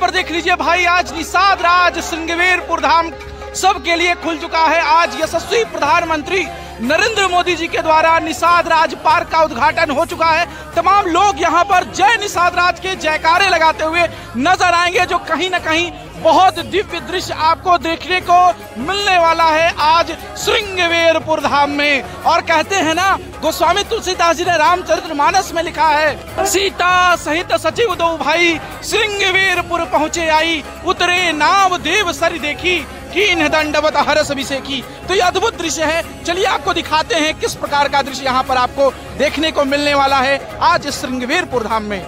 पर देख लीजिए भाई, आज निषाद राज श्रृंगवीरपुर धाम सबके लिए खुल चुका है। आज यशस्वी प्रधानमंत्री नरेंद्र मोदी जी के द्वारा निषाद राज पार्क का उद्घाटन हो चुका है। तमाम लोग यहाँ पर जय निषाद राज के जयकारे लगाते हुए नजर आएंगे, जो कहीं न कहीं बहुत दिव्य दृश्य आपको देखने को मिलने वाला है आज श्रृंगवीरपुर धाम में। और कहते हैं ना, गोस्वामी तुलसीदास जी ने रामचरितमानस में लिखा है, सीता सहित सचिव दो भाई श्रृंगवीरपुर पहुँचे आई, उतरे नाव देव सरी देखी, कीन्ह दंडवत हरस अभिषेकी। तो ये अद्भुत दृश्य है। चलिए आपको दिखाते हैं किस प्रकार का दृश्य यहाँ पर आपको देखने को मिलने वाला है आज श्रृंगवीरपुर धाम में।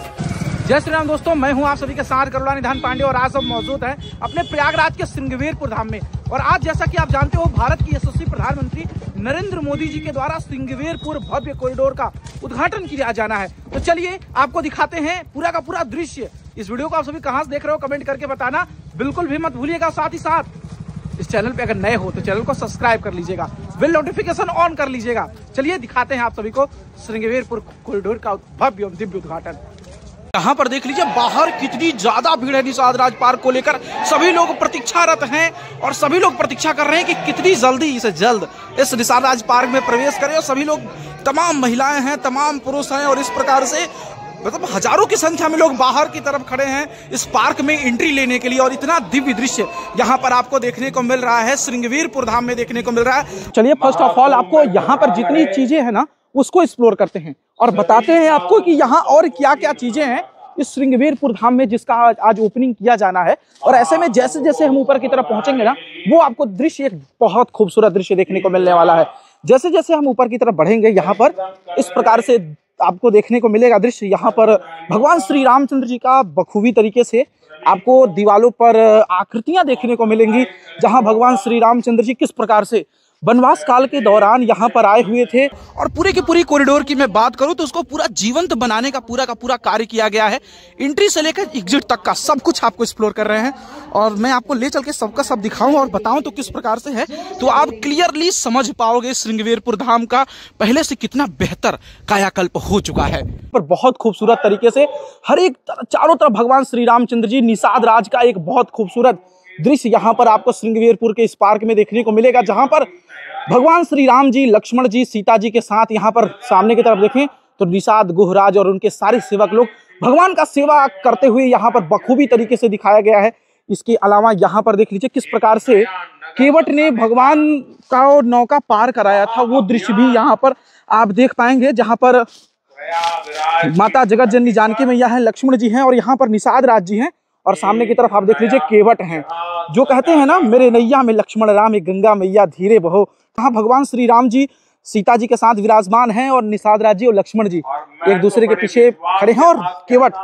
जय श्री राम दोस्तों, मैं हूं आप सभी के साथ करुणा निधान पांडे और आज सब मौजूद हैं अपने प्रयागराज के श्रृंगवीरपुर धाम में। और आज जैसा कि आप जानते हो, भारत की यशस्वी प्रधानमंत्री नरेंद्र मोदी जी के द्वारा श्रृंगवीरपुर भव्य कॉरिडोर का उद्घाटन किया जाना है। तो चलिए आपको दिखाते हैं पूरा का पूरा दृश्य। इस वीडियो को आप सभी कहां से देख रहे हो कमेंट करके बताना बिल्कुल भी मत भूलिएगा। साथ ही साथ इस चैनल पे अगर नए हो तो चैनल को सब्सक्राइब कर लीजिएगा, बिल नोटिफिकेशन ऑन कर लीजिएगा। चलिए दिखाते हैं आप सभी को श्रृंगवीरपुर कॉरिडोर का भव्य एवं दिव्य उद्घाटन। यहाँ पर देख लीजिए बाहर कितनी ज्यादा भीड़ है निषाद राज पार्क को लेकर। सभी लोग प्रतीक्षारत हैं और सभी लोग प्रतीक्षा कर रहे हैं कि कितनी जल्दी से जल्द इस निषाद राज पार्क में प्रवेश करें। और सभी लोग, तमाम महिलाएं हैं, तमाम पुरुष हैं और इस प्रकार से मतलब हजारों की संख्या में लोग बाहर की तरफ खड़े हैं इस पार्क में एंट्री लेने के लिए। और इतना दिव्य दृश्य यहाँ पर आपको देखने को मिल रहा है, श्रृंगवीरपुर धाम में देखने को मिल रहा है। चलिए फर्स्ट ऑफ ऑल आपको यहाँ पर जितनी चीजें हैं ना उसको एक्सप्लोर करते हैं और बताते हैं आपको कि यहाँ और क्या क्या चीजें हैं इस श्रृंगवीरपुर धाम में, जिसका आज ओपनिंग किया जाना है। और ऐसे में जैसे जैसे हम ऊपर की तरफ पहुंचेंगे ना, वो आपको दृश्य, एक बहुत खूबसूरत दृश्य देखने को मिलने वाला है। जैसे जैसे हम ऊपर की तरफ बढ़ेंगे, यहाँ पर इस प्रकार से आपको देखने को मिलेगा दृश्य। यहाँ पर भगवान श्री रामचंद्र जी का बखूबी तरीके से आपको दीवालों पर आकृतियां देखने को मिलेंगी, जहां भगवान श्री रामचंद्र जी किस प्रकार से वनवास काल के दौरान यहाँ पर आए हुए थे। और पूरे की पूरी कॉरिडोर की मैं बात करूं तो उसको पूरा जीवंत बनाने का पूरा कार्य किया गया है। एंट्री से लेकर एग्जिट तक का सब कुछ आपको एक्सप्लोर कर रहे हैं और मैं आपको ले चल के सबका सब दिखाऊं और बताऊं तो किस प्रकार से है, तो आप क्लियरली समझ पाओगे श्रृंगवीरपुर धाम का पहले से कितना बेहतर कायाकल्प हो चुका है। पर बहुत खूबसूरत तरीके से हर एक चारों तरफ भगवान श्री रामचंद्र जी, निषाद राज का एक बहुत खूबसूरत दृश्य यहाँ पर आपको श्रृंगवीरपुर के इस पार्क में देखने को मिलेगा, जहां पर भगवान श्री राम जी, लक्ष्मण जी, सीता जी के साथ यहाँ पर सामने की तरफ देखें तो निषाद गुहराज और उनके सारे सेवक लोग भगवान का सेवा करते हुए यहाँ पर बखूबी तरीके से दिखाया गया है। इसके अलावा यहाँ पर देख लीजिए किस प्रकार से केवट ने भगवान का नौका पार कराया था, वो दृश्य भी यहाँ पर आप देख पाएंगे, जहाँ पर माता जगत जननी जानकी मैया है, लक्ष्मण जी हैं और यहाँ पर निषाद राज जी हैं। और सामने की तरफ आप देख लीजिए केवट हैं, जो कहते हैं ना, मेरे नैया में लक्ष्मण राम, गंगा मैया धीरे बहो। यहाँ भगवान श्री राम जी सीता जी के साथ विराजमान हैं और निषाद राज जी और लक्ष्मण जी एक दूसरे के पीछे खड़े हैं और केवट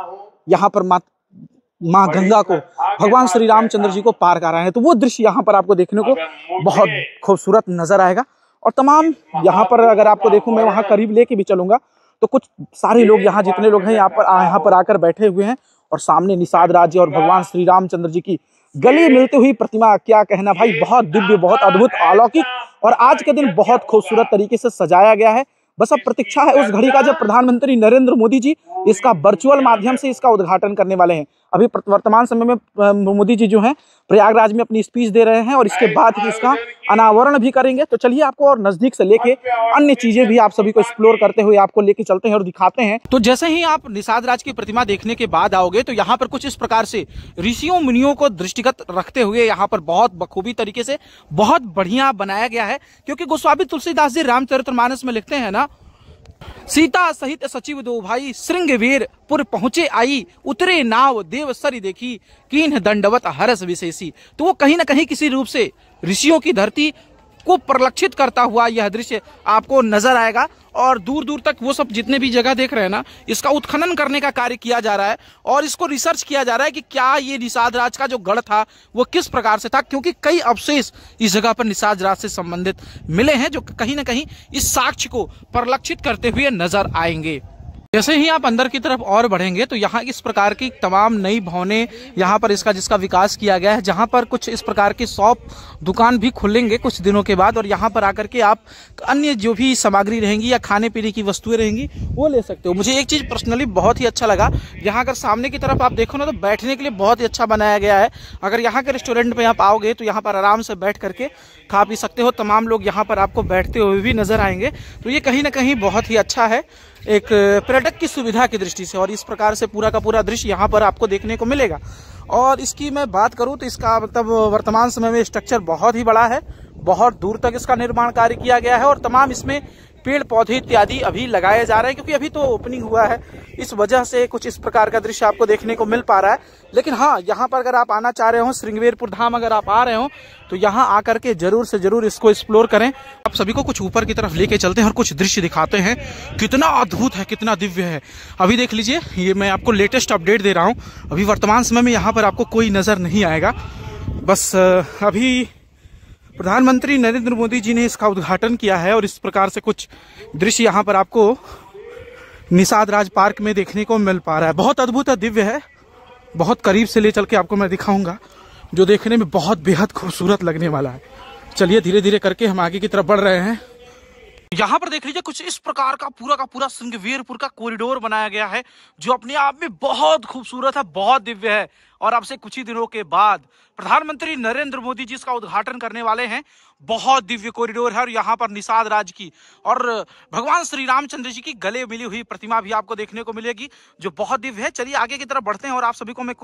यहाँ पर माँ गंगा को, भगवान श्री रामचंद्र जी को पार कर रहे हैं। तो वो दृश्य यहाँ पर आपको देखने को बहुत खूबसूरत नजर आएगा। और तमाम यहाँ पर अगर आपको देखूं, मैं वहाँ करीब लेके भी चलूंगा तो कुछ सारे लोग यहाँ जितने लोग हैं यहाँ पर आकर बैठे हुए हैं और सामने निषाद राज जी और भगवान श्री रामचंद्र जी की गले मिलती हुई प्रतिमा, क्या कहना भाई, बहुत दिव्य, बहुत अद्भुत, अलौकिक और आज के दिन बहुत खूबसूरत तरीके से सजाया गया है। बस अब प्रतीक्षा है उस घड़ी का जब प्रधानमंत्री नरेंद्र मोदी जी इसका वर्चुअल माध्यम से इसका उद्घाटन करने वाले हैं। अभी वर्तमान समय में मोदी जी जो हैं प्रयागराज में अपनी स्पीच दे रहे हैं और इसके बाद ही इसका अनावरण भी करेंगे। तो चलिए आपको और नजदीक से लेके अन्य चीजें भी आप सभी को एक्सप्लोर करते हुए आपको लेके चलते हैं और दिखाते हैं। तो जैसे ही आप निषाद राज की प्रतिमा देखने के बाद आओगे तो यहाँ पर कुछ इस प्रकार से ऋषियों मुनियों को दृष्टिगत रखते हुए यहाँ पर बहुत बखूबी तरीके से बहुत बढ़िया बनाया गया है। क्योंकि गोस्वामी तुलसीदास जी रामचरितमानस में लिखते हैं ना, सीता सहित सचिव दो भाई श्रृंगवीरपुर पहुंचे आई, उतरे नाव देव सरी देखी, कीन्ह दंडवत हरस विशेषी। तो वो कहीं ना कहीं किसी रूप से ऋषियों की धरती को परिलक्षित करता हुआ यह दृश्य आपको नजर आएगा। और दूर दूर तक वो सब जितने भी जगह देख रहे हैं ना, इसका उत्खनन करने का कार्य किया जा रहा है और इसको रिसर्च किया जा रहा है कि क्या ये निषाद राज का जो गढ़ था वो किस प्रकार से था। क्योंकि कई अवशेष इस जगह पर निषाद राज से संबंधित मिले हैं, जो कहीं ना कहीं इस साक्ष्य को परिलक्षित करते हुए नजर आएंगे। जैसे ही आप अंदर की तरफ और बढ़ेंगे तो यहाँ इस प्रकार की तमाम नई भवनें यहाँ पर जिसका विकास किया गया है, जहाँ पर कुछ इस प्रकार की शॉप दुकान भी खुलेंगे कुछ दिनों के बाद, और यहाँ पर आकर के आप अन्य जो भी सामग्री रहेंगी या खाने पीने की वस्तुएं रहेंगी वो ले सकते हो। मुझे एक चीज़ पर्सनली बहुत ही अच्छा लगा, यहाँ अगर सामने की तरफ आप देखो ना तो बैठने के लिए बहुत ही अच्छा बनाया गया है। अगर यहाँ के रेस्टोरेंट में आप आओगे तो यहाँ पर आराम से बैठ करके खा पी सकते हो। तमाम लोग यहाँ पर आपको बैठते हुए भी नजर आएंगे, तो ये कहीं ना कहीं बहुत ही अच्छा है एक पर्यटक की सुविधा की दृष्टि से। और इस प्रकार से पूरा का पूरा दृश्य यहाँ पर आपको देखने को मिलेगा। और इसकी मैं बात करूँ तो इसका मतलब वर्तमान समय में स्ट्रक्चर बहुत ही बड़ा है, बहुत दूर तक इसका निर्माण कार्य किया गया है और तमाम इसमें पेड़ पौधे इत्यादि अभी लगाए जा रहे हैं, क्योंकि अभी तो ओपनिंग हुआ है, इस वजह से कुछ इस प्रकार का दृश्य आपको देखने को मिल पा रहा है। लेकिन हाँ, यहाँ पर अगर आप आना चाह रहे हो, श्रृंगवेरपुर धाम अगर आप आ रहे हो तो यहाँ आकर के जरूर से जरूर इसको एक्सप्लोर करें। आप सभी को कुछ ऊपर की तरफ लेके चलते हैं और कुछ दृश्य दिखाते हैं, कितना अद्भुत है, कितना दिव्य है। अभी देख लीजिए, ये मैं आपको लेटेस्ट अपडेट दे रहा हूँ। अभी वर्तमान समय में यहाँ पर आपको कोई नजर नहीं आएगा। बस अभी प्रधानमंत्री नरेंद्र मोदी जी ने इसका उद्घाटन किया है और इस प्रकार से कुछ दृश्य यहाँ पर आपको निषाद राज पार्क में देखने को मिल पा रहा है। बहुत अद्भुत है, दिव्य है। बहुत करीब से ले चल के आपको मैं दिखाऊंगा, जो देखने में बहुत बेहद खूबसूरत लगने वाला है। चलिए धीरे धीरे करके हम आगे की तरफ बढ़ रहे हैं। यहाँ पर देख लीजिए, कुछ इस प्रकार का पूरा श्रृंगवेरपुर का कॉरिडोर बनाया गया है, जो अपने आप में बहुत खूबसूरत है, बहुत दिव्य है। और अब से कुछ ही दिनों के बाद प्रधानमंत्री नरेंद्र मोदी जी इसका उद्घाटन करने वाले हैं। बहुत दिव्य कॉरिडोर है और यहाँ पर निषाद राज की और भगवान श्री रामचंद्र जी की गले मिली हुई प्रतिमा भी आपको देखने को मिलेगी, जो बहुत दिव्य है। चलिए आगे की तरफ बढ़ते हैं और आप सभी को मैं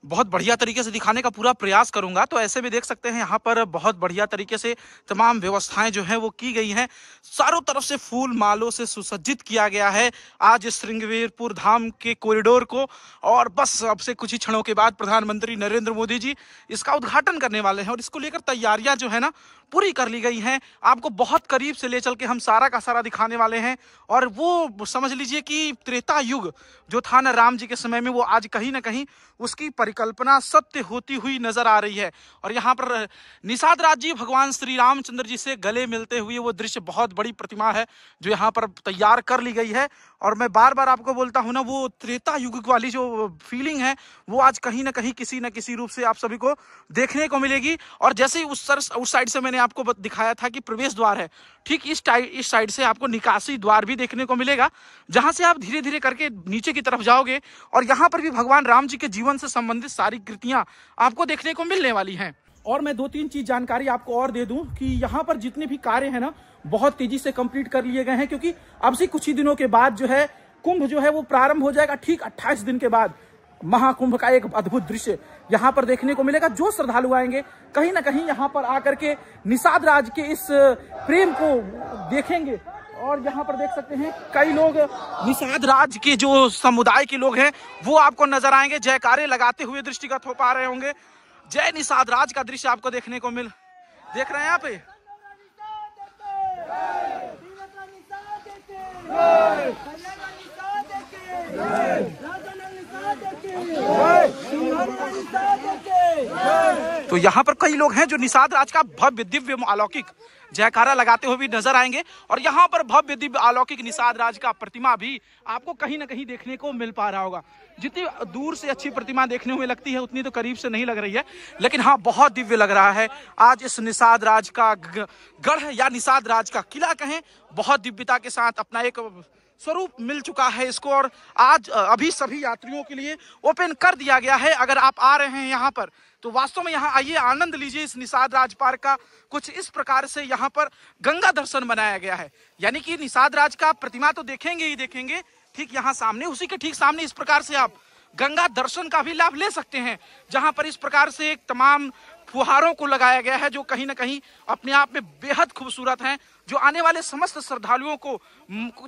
बहुत बढ़िया तरीके से दिखाने का पूरा प्रयास करूंगा। तो ऐसे भी देख सकते हैं, यहाँ पर बहुत बढ़िया तरीके से तमाम व्यवस्थाएं जो हैं वो की गई हैं। चारों तरफ से फूल मालों से सुसज्जित किया गया है आज श्रृंगवेरपुर धाम के कॉरिडोर को। और बस अब से कुछ ही क्षणों के बाद प्रधानमंत्री नरेंद्र मोदी जी इसका उद्घाटन करने वाले हैं और इसको लेकर तैयारियां जो है ना पूरी कर ली गई हैं। आपको बहुत करीब से ले चल के हम सारा का सारा दिखाने वाले हैं। और वो समझ लीजिए कि त्रेता युग जो था ना राम जी के समय में, वो आज कहीं ना कहीं उसकी परिकल्पना सत्य होती हुई नजर आ रही है। और यहाँ पर निषाद राज जी भगवान श्री रामचंद्र जी से गले मिलते हुए वो दृश्य, बहुत बड़ी प्रतिमा है जो यहाँ पर तैयार कर ली गई है। और मैं बार बार आपको बोलता हूँ ना, वो त्रेता युग वाली जो फीलिंग है वो आज कहीं ना कहीं किसी न किसी रूप से आप सभी को देखने को मिलेगी। और जैसे ही उस साइड से मैंने आपको दिखाया था कि प्रवेश द्वार है, ठीक इस साइड से आपको निकासी द्वार भी देखने को मिलेगा, जहां से आप धीरे धीरे करके नीचे की तरफ जाओगे और यहाँ पर भी भगवान राम जी के जीवन से संबंधित सारी कृतियां आपको देखने को मिलने वाली हैं। और मैं 2-3 चीज जानकारी आपको और दे दूं कि यहाँ पर जितने भी कार्य हैं ना, बहुत तेजी से कंप्लीट कर लिए गए हैं, क्योंकि अब से कुछ ही दिनों के बाद जो है कुंभ जो है वो प्रारंभ हो जाएगा। ठीक 28 दिन के बाद महाकुंभ का एक अद्भुत दृश्य यहाँ पर देखने को मिलेगा। जो श्रद्धालु आएंगे कहीं ना कहीं यहाँ पर आकर के निषाद राज के इस प्रेम को देखेंगे। और यहाँ पर देख सकते हैं कई लोग निषाद राज के जो समुदाय के लोग हैं वो आपको नजर आएंगे, जयकारे लगाते हुए दृष्टिगत हो पा रहे होंगे। जय निषाद राज का दृश्य आपको देखने को देख रहे हैं यहाँ पे। तो यहाँ पर कई लोग हैं जो निषाद राज का भव्य दिव्य अलौकिक जयकारा लगाते हुए भी नजर आएंगे। और यहाँ पर भव्य दिव्य अलौकिक निषाद राज का प्रतिमा भी आपको कहीं ना कहीं देखने को मिल पा रहा होगा। जितनी दूर से अच्छी प्रतिमा देखने में लगती है उतनी तो करीब से नहीं लग रही है, लेकिन हाँ बहुत दिव्य लग रहा है। आज इस निषाद राज का गढ़ या निषाद राज का किला कहें, बहुत दिव्यता के साथ अपना एक स्वरूप मिल चुका है इसको। और आज अभी सभी यात्रियों के लिए ओपन कर दिया गया है। अगर आप आ रहे हैं यहाँ पर तो वास्तव में यहाँ आइए, आनंद लीजिए इस निषाद राज पार्क का। कुछ इस प्रकार से यहाँ पर गंगा दर्शन बनाया गया है, यानी कि निषाद राज का प्रतिमा तो देखेंगे ही देखेंगे, ठीक यहाँ सामने, उसी के ठीक सामने इस प्रकार से आप गंगा दर्शन का भी लाभ ले सकते हैं, जहां पर इस प्रकार से एक तमाम फुहारों को लगाया गया है जो कहीं ना कहीं अपने आप में बेहद खूबसूरत हैं, जो आने वाले समस्त श्रद्धालुओं को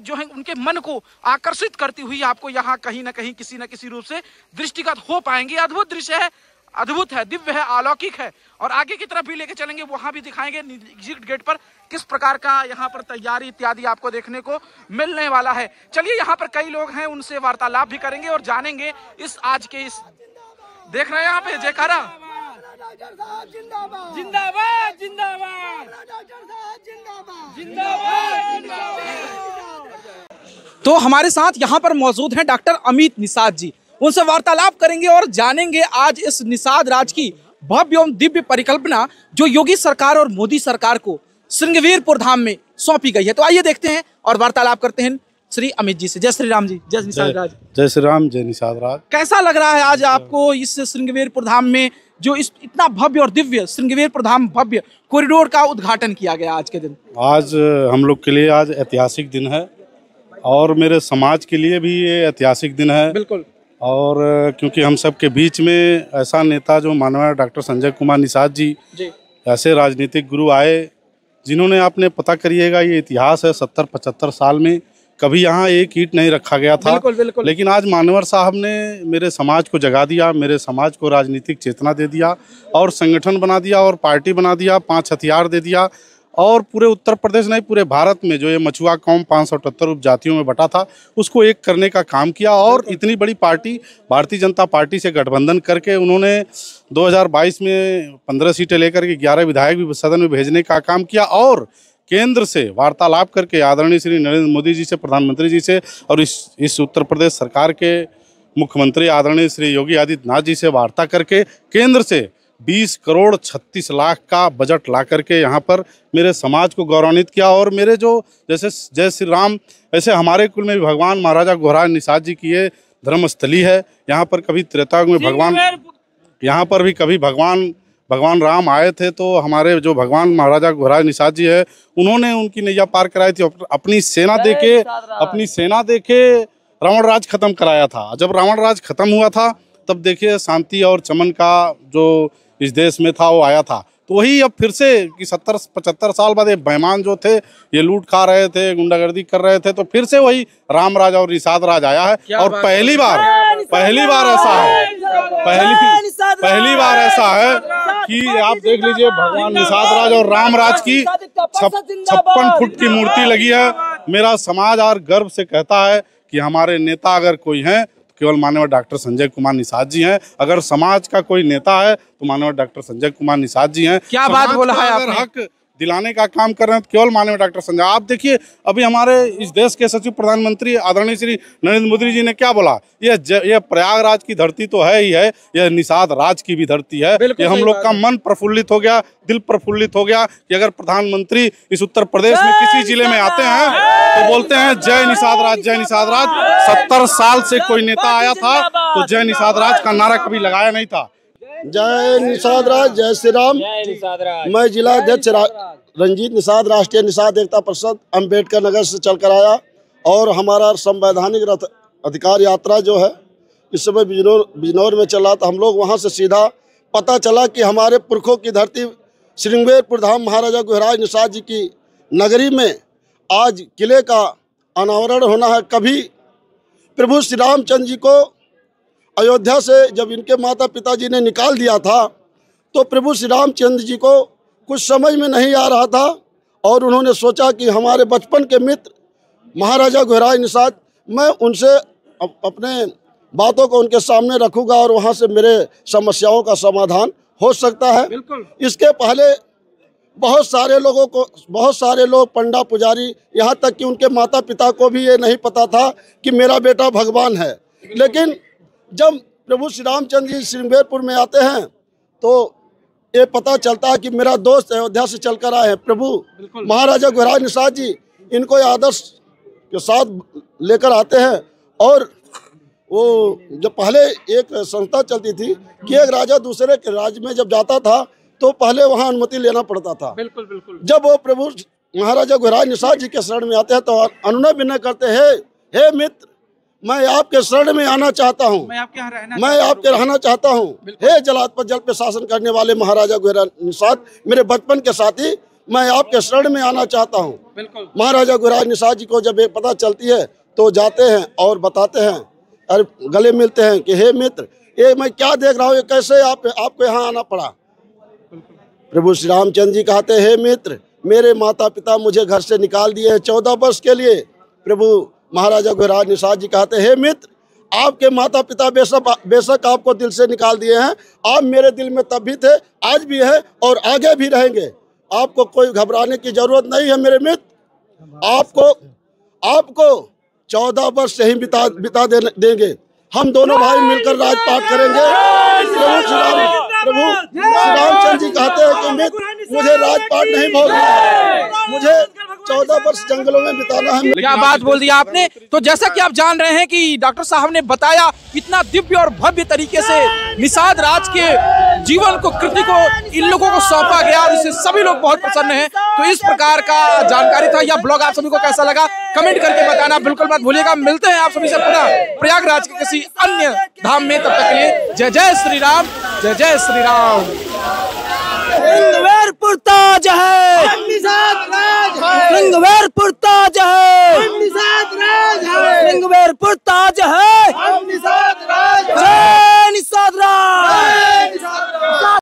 जो है उनके मन को आकर्षित करती हुई आपको यहाँ कहीं ना कहीं किसी न किसी रूप से दृष्टिगत हो पाएंगे। अद्भुत दृश्य है, अद्भुत है, दिव्य है, अलौकिक है। और आगे की तरफ भी लेके चलेंगे, वहां भी दिखाएंगे एग्जिट गेट पर किस प्रकार का यहाँ पर तैयारी इत्यादि आपको देखने को मिलने वाला है। चलिए यहाँ पर कई लोग हैं, उनसे वार्तालाप भी करेंगे और जानेंगे इस आज के इस, देख रहे हैं यहाँ पे जयकारा, जिंदाबाद जिंदाबाद जिंदाबाद जिंदाबाद। तो हमारे साथ यहाँ पर मौजूद हैं डॉक्टर अमित निषाद जी। उनसे वार्तालाप करेंगे और जानेंगे आज इस निषाद राज की भव्य एवं दिव्य परिकल्पना जो योगी सरकार और मोदी सरकार को श्रृंगवीरपुर धाम में सौंपी गई है। तो आइए देखते हैं और वार्तालाप करते हैं श्री अमित जी से। जय श्री राम जी। जय निषाद राज। जय श्री राम। जय निषाद राज। कैसा लग रहा है आज आपको इस श्रृंगवीरपुर धाम में जो इस इतना भव्य और दिव्य श्रृंगवीरपुर धाम भव्य कॉरिडोर का उद्घाटन किया गया आज के दिन? आज हम लोग के लिए आज ऐतिहासिक दिन है और मेरे समाज के लिए भी ये ऐतिहासिक दिन है। बिल्कुल। और क्योंकि हम सब के बीच में ऐसा नेता जो माननीय डॉक्टर संजय कुमार निषाद जी ऐसे राजनीतिक गुरु आए जिन्होंने आपने पता करिएगा ये इतिहास है 70-75 साल में कभी यहाँ एक ईंट नहीं रखा गया था। बिल्कुल, बिल्कुल। लेकिन आज मानवर साहब ने मेरे समाज को जगा दिया, मेरे समाज को राजनीतिक चेतना दे दिया और संगठन बना दिया और पार्टी बना दिया, 5 हथियार दे दिया और पूरे उत्तर प्रदेश नहीं पूरे भारत में जो ये मछुआ कौम 578 उपजातियों में बटा था उसको एक करने का काम किया। और इतनी बड़ी पार्टी भारतीय जनता पार्टी से गठबंधन करके उन्होंने 2022 में 15 सीटें लेकर के 11 विधायक भी सदन में भेजने का काम किया और केंद्र से वार्तालाप करके आदरणीय श्री नरेंद्र मोदी जी से, प्रधानमंत्री जी से और इस उत्तर प्रदेश सरकार के मुख्यमंत्री आदरणीय श्री योगी आदित्यनाथ जी से वार्ता करके केंद्र से 20 करोड़ 36 लाख का बजट ला करके यहाँ पर मेरे समाज को गौरवान्वित किया। और मेरे जो जैसे जय श्री राम ऐसे हमारे कुल में भी भगवान महाराजा घोराज निषाद जी की ये धर्मस्थली है। यहाँ पर कभी त्रेता युग में भगवान यहाँ पर भी कभी भगवान राम आए थे तो हमारे जो भगवान महाराजा घोराज निषाद जी है उन्होंने उनकी नैया पार कराई थी। अपनी सेना देके रावण राज खत्म कराया था। जब रावण राज खत्म हुआ था तब देखिए शांति और चमन का जो इस देश में था वो आया था। तो वही अब फिर से कि 70-75 साल बाद ये बेईमान जो थे ये लूट खा रहे थे, गुंडागर्दी कर रहे थे, तो फिर से वही राम राज और निषाद राज आया है। और पहली बार ऐसा है कि आप देख लीजिए भगवान निषाद राज और राम राज की 56 फुट की मूर्ति लगी है। मेरा समाज और गर्व से कहता है कि हमारे नेता अगर कोई हैं केवल माननीय डॉक्टर संजय कुमार निषाद जी हैं। अगर समाज का कोई नेता है तो माननीय डॉक्टर संजय कुमार निषाद जी हैं। क्या बात बोला है आपने? हक दिलाने का काम कर रहे हैं तो केवल माननीय डॉक्टर संजय। आप देखिए अभी हमारे इस देश के सचिव प्रधानमंत्री आदरणीय श्री नरेंद्र मोदी जी ने क्या बोला, ये प्रयागराज की धरती तो है ही है, यह निषाद राज की भी धरती है। ये हम लोग का मन प्रफुल्लित हो गया, दिल प्रफुल्लित हो गया कि अगर प्रधानमंत्री इस उत्तर प्रदेश में किसी जिले में आते हैं तो बोलते हैं जय निषाद राज, जय निषाद राज। 70 साल से कोई नेता आया था तो जय निषाद राज का नारा कभी लगाया नहीं था। जय निषाद राज, जय श्री राम। मैं जिला अध्यक्ष रंजीत निषाद राष्ट्रीय निषाद एकता परिषद अम्बेडकर नगर से चलकर आया और हमारा संवैधानिक रथ अधिकार यात्रा जो है इस समय बिजनौर में चला था। हम लोग वहां से सीधा पता चला कि हमारे पुरखों की धरती श्रृंगवीरपुर धाम महाराजा घोराज निषाद जी की नगरी में आज किले का अनावरण होना है। कभी प्रभु श्री रामचंद्र जी को अयोध्या से जब इनके माता पिताजी ने निकाल दिया था तो प्रभु श्री रामचंद्र जी को कुछ समझ में नहीं आ रहा था और उन्होंने सोचा कि हमारे बचपन के मित्र महाराजा घोराज निषाद, मैं उनसे अपने बातों को उनके सामने रखूंगा और वहां से मेरे समस्याओं का समाधान हो सकता है। इसके पहले बहुत सारे लोग पंडा पुजारी, यहाँ तक कि उनके माता पिता को भी ये नहीं पता था कि मेरा बेटा भगवान है। लेकिन जब प्रभु श्री रामचंद्र जी श्रृंगवीरपुर में आते हैं तो ये पता चलता है कि मेरा दोस्त अयोध्या से चलकर आए हैं प्रभु महाराजा घोराज निषाद जी। इनको आदर्श के साथ लेकर आते हैं और वो जब पहले एक संस्था चलती थी कि एक राजा दूसरे के राज्य में जब जाता था तो पहले वहाँ अनुमति लेना पड़ता था। बिल्कुल। जब वो प्रभु महाराजा घोराज निषाद जी के शरण में आते हैं तो अनुनय विनय करते हैं, हे मित्र मैं आपके शरण में आना चाहता हूँ, मैं आपके रहना चाहता हूँ। हे जलाद पर जल पे शासन करने वाले महाराजा घोराज निषाद, मेरे बचपन के साथी, मैं आपके शरण में आना चाहता हूँ। महाराजा घोराज निषाद जी को जब एक पता चलती है तो जाते हैं और बताते हैं और गले मिलते हैं कि हे मित्र ये मैं क्या देख रहा हूँ, ये कैसे आपको यहाँ आना पड़ा। प्रभु श्री रामचंद्र जी कहते हैं, हे मित्र मेरे माता पिता मुझे घर से निकाल दिए हैं 14 वर्ष के लिए। प्रभु महाराजा घोराज निषाद जी कहते हैं, हे मित्र आपके माता पिता बेशक आपको दिल से निकाल दिए हैं, आप मेरे दिल में तब भी थे, आज भी है और आगे भी रहेंगे। आपको कोई घबराने की जरूरत नहीं है मेरे मित्र। आपको 14 वर्ष यहीं बिता देंगे। हम दोनों भाई मिलकर राजपाट करेंगे। प्रभु श्री रामचंद्र जी कहते हैं कि मुझे राजपाट नहीं भोगना है, मुझे 14 वर्ष जंगलों में बिताना है। क्या बात बोल दिया आपने। तो जैसा कि आप जान रहे हैं कि डॉक्टर साहब ने बताया इतना दिव्य और भव्य तरीके से निषाद राज के जीवन को, कृति को इन लोगों को सौंपा गया और इससे सभी लोग बहुत प्रसन्न हैं। तो इस प्रकार का जानकारी था। यह ब्लॉग आप सभी को कैसा लगा कमेंट करके बताना बिल्कुल मत भूलिएगा। मिलते हैं आप सभी से पुनः प्रयागराज के किसी अन्य धाम में। तब तक के लिए जय जय श्री राम, जय जय श्री राम। श्रृंगवेरपुर ताज है, श्रृंगवेरपुर ताज है, श्रृंगवेरपुर ताज है।